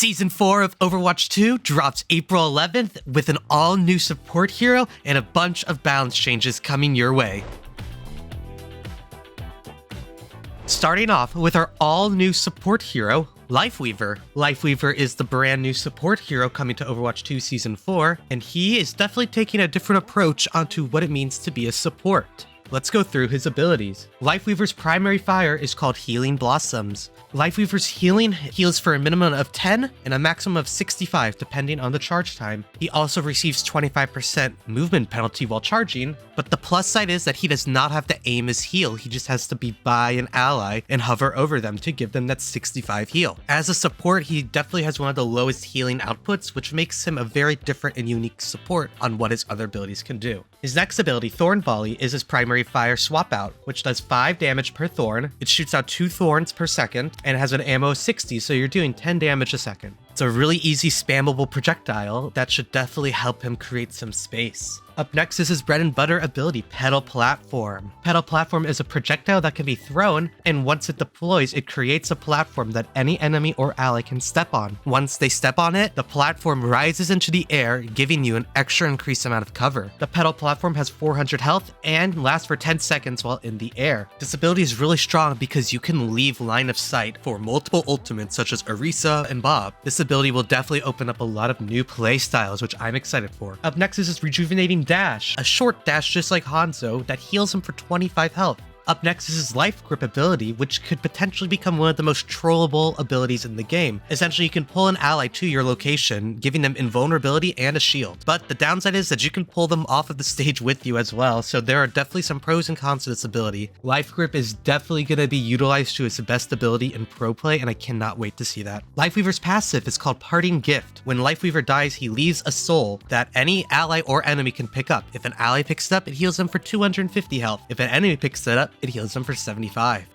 Season 4 of Overwatch 2 drops April 11th with an all-new support hero and a bunch of balance changes coming your way. Starting off with our all-new support hero, Lifeweaver. Lifeweaver is the brand new support hero coming to Overwatch 2 Season 4, and he is definitely taking a different approach onto what it means to be a support. Let's go through his abilities. Lifeweaver's primary fire is called Healing Blossoms. Lifeweaver's healing heals for a minimum of 10 and a maximum of 65 depending on the charge time. He also receives 25% movement penalty while charging, but the plus side is that he does not have to aim his heal, he just has to be by an ally and hover over them to give them that 65 heal. As a support, he definitely has one of the lowest healing outputs, which makes him a very different and unique support on what his other abilities can do. His next ability, Thorn Volley, is his primary fire swap out, which does 5 damage per thorn. It shoots out 2 thorns per second, and it has an ammo of 60, so you're doing 10 damage a second. It's a really easy spammable projectile that should definitely help him create some space. Up next is his bread and butter ability, Petal Platform. Petal Platform is a projectile that can be thrown, and once it deploys, it creates a platform that any enemy or ally can step on. Once they step on it, the platform rises into the air, giving you an extra increased amount of cover. The Petal Platform has 400 health and lasts for 10 seconds while in the air. This ability is really strong because you can leave line of sight for multiple ultimates such as Orisa and Bob. This ability will definitely open up a lot of new play styles, which I'm excited for. Up next is his Rejuvenating Dash, a short dash just like Hanzo that heals him for 25 health. Up next is his Life Grip ability, which could potentially become one of the most trollable abilities in the game. Essentially, you can pull an ally to your location, giving them invulnerability and a shield. But the downside is that you can pull them off of the stage with you as well, so there are definitely some pros and cons to this ability. Life Grip is definitely going to be utilized to its best ability in pro play, and I cannot wait to see that. Lifeweaver's passive is called Parting Gift. When Lifeweaver dies, he leaves a soul that any ally or enemy can pick up. If an ally picks it up, it heals them for 250 health. If an enemy picks it up, it heals them for 75.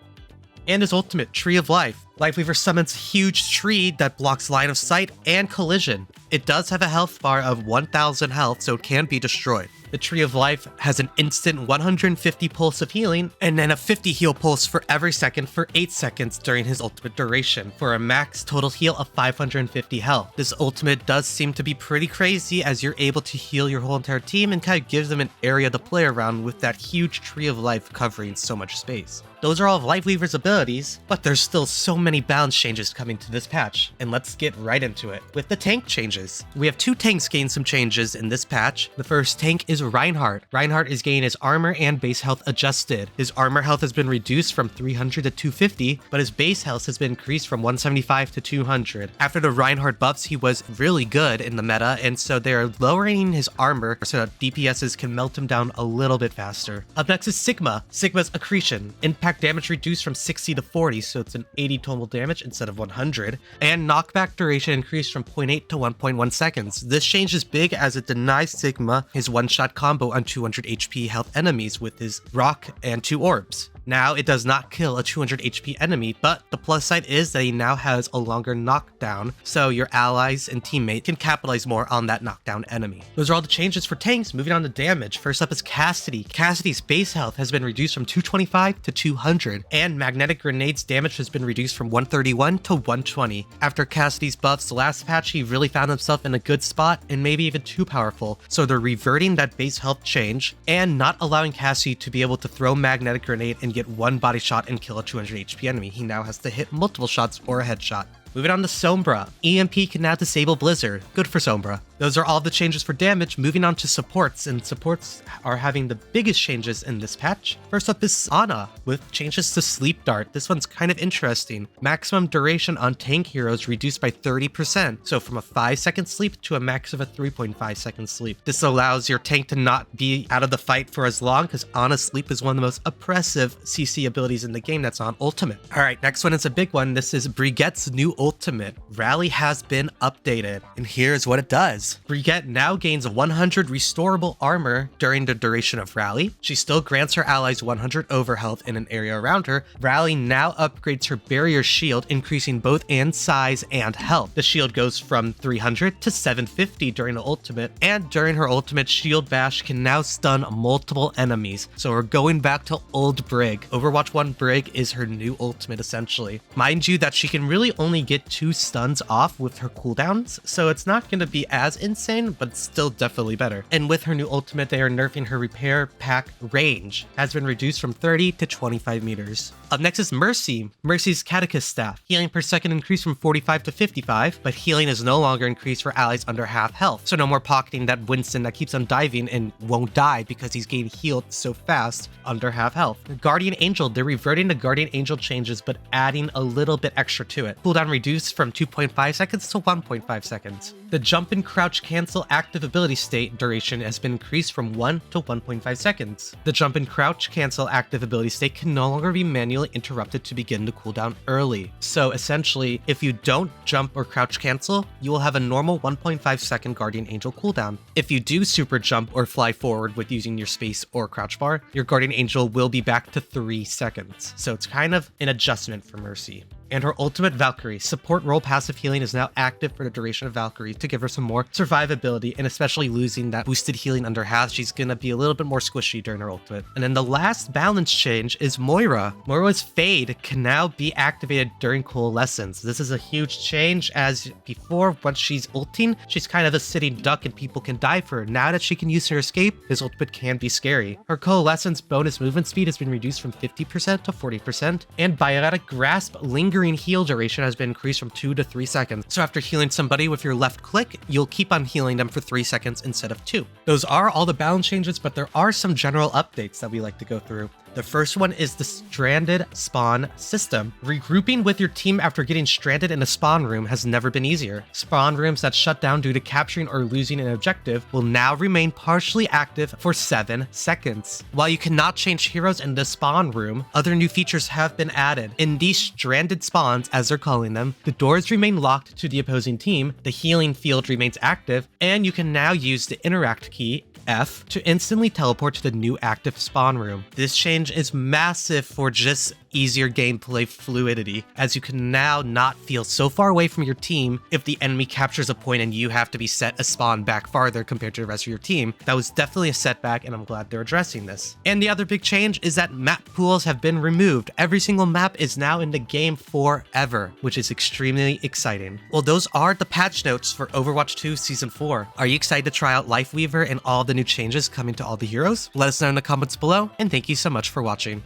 And his ultimate, Tree of Life. Lifeweaver summons a huge tree that blocks line of sight and collision. It does have a health bar of 1000 health, so it can be destroyed. The Tree of Life has an instant 150 pulse of healing, and then a 50 heal pulse for every second for 8 seconds during his ultimate duration, for a max total heal of 550 health. This ultimate does seem to be pretty crazy as you're able to heal your whole entire team and kind of gives them an area to play around with that huge Tree of Life covering so much space. Those are all of Lifeweaver's abilities, but there's still so many balance changes coming to this patch, and let's get right into it. With the tank changes, we have 2 tanks gain some changes in this patch. The first tank is Reinhardt. Reinhardt is getting his armor and base health adjusted. His armor health has been reduced from 300 to 250, but his base health has been increased from 175 to 200. After the Reinhardt buffs, he was really good in the meta, and so they're lowering his armor so that DPSs can melt him down a little bit faster. Up next is Sigma. Sigma's Accretion. Impact damage reduced from 60 to 40, so it's an 80 total damage instead of 100. And knockback duration increased from 0.8 to 1.1 seconds. This change is big as it denies Sigma his one-shot combo on 200 HP health enemies with his rock and 2 orbs. Now, it does not kill a 200 HP enemy, but the plus side is that he now has a longer knockdown, so your allies and teammates can capitalize more on that knockdown enemy. Those are all the changes for tanks. Moving on to damage. First up is Cassidy. Cassidy's base health has been reduced from 225 to 200, and Magnetic Grenade's damage has been reduced from 131 to 120. After Cassidy's buffs last patch, he really found himself in a good spot, and maybe even too powerful, so they're reverting that base health change, and not allowing Cassidy to be able to throw Magnetic Grenade and get one body shot and kill a 200 HP enemy. He now has to hit multiple shots or a headshot. Moving on to Sombra. EMP can now disable Blizzard. Good for Sombra. Those are all the changes for damage. Moving on to supports, and supports are having the biggest changes in this patch. First up is Ana, with changes to Sleep Dart. This one's kind of interesting. Maximum duration on tank heroes reduced by 30%, so from a 5-second sleep to a max of a 3.5-second sleep. This allows your tank to not be out of the fight for as long, because Ana's sleep is one of the most oppressive CC abilities in the game that's on ultimate. Alright, next one is a big one. This is Brigitte's new ultimate. Rally has been updated, and here's what it does. moves. Brigitte now gains 100 restorable armor during the duration of Rally. She still grants her allies 100 overhealth in an area around her. Rally now upgrades her barrier shield, increasing both in size and health. The shield goes from 300 to 750 during the ultimate, and during her ultimate, Shield Bash can now stun multiple enemies. So we're going back to old Brig. Overwatch 1 Brig is her new ultimate essentially. Mind you that she can really only get 2 stuns off with her cooldowns, so it's not going to be as insane, but it's still definitely better. And with her new ultimate, they are nerfing her repair pack range. Has been reduced from 30 to 25 meters. Up next is Mercy. Mercy's Catechist Staff. Healing per second increased from 45 to 55, but healing is no longer increased for allies under half health. So no more pocketing that Winston that keeps on diving and won't die because he's getting healed so fast under half health. Guardian Angel. They're reverting the Guardian Angel changes, but adding a little bit extra to it. Cooldown reduced from 2.5 seconds to 1.5 seconds. The jump and crouch cancel active ability state duration has been increased from 1 to 1.5 seconds. The jump and crouch cancel active ability state can no longer be manually interrupted to begin the cooldown early. So essentially, if you don't jump or crouch cancel, you will have a normal 1.5 second Guardian Angel cooldown. If you do super jump or fly forward with using your space or crouch bar, your Guardian Angel will be back to 3 seconds. So it's kind of an adjustment for Mercy. And her ultimate, Valkyrie. Support role passive healing is now active for the duration of Valkyrie to give her some more survivability, and especially losing that boosted healing under half, she's gonna be a little bit more squishy during her ultimate. And then the last balance change is Moira. Moira's Fade can now be activated during Coalescence. This is a huge change, as before, when she's ulting, she's kind of a sitting duck and people can die for her. Now that she can use her escape, this ultimate can be scary. Her Coalescence bonus movement speed has been reduced from 50% to 40%, and Biotic Grasp lingering heal duration has been increased from 2 to 3 seconds. So after healing somebody with your left click, you'll keep on healing them for 3 seconds instead of 2. Those are all the balance changes, but there are some general updates that we like to go through. The first one is the stranded spawn system. Regrouping with your team after getting stranded in a spawn room has never been easier. Spawn rooms that shut down due to capturing or losing an objective will now remain partially active for 7 seconds. While you cannot change heroes in the spawn room, other new features have been added. In these stranded spawns, as they're calling them, the doors remain locked to the opposing team, the healing field remains active, and you can now use the interact key F to instantly teleport to the new active spawn room. This change is massive for just easier gameplay fluidity, as you can now not feel so far away from your team if the enemy captures a point and you have to be set a spawn back farther compared to the rest of your team. That was definitely a setback, and I'm glad they're addressing this. And the other big change is that map pools have been removed. Every single map is now in the game forever, which is extremely exciting. Well, those are the patch notes for Overwatch 2 Season 4. Are you excited to try out Lifeweaver and all the new changes coming to all the heroes? Let us know in the comments below, and thank you so much for watching.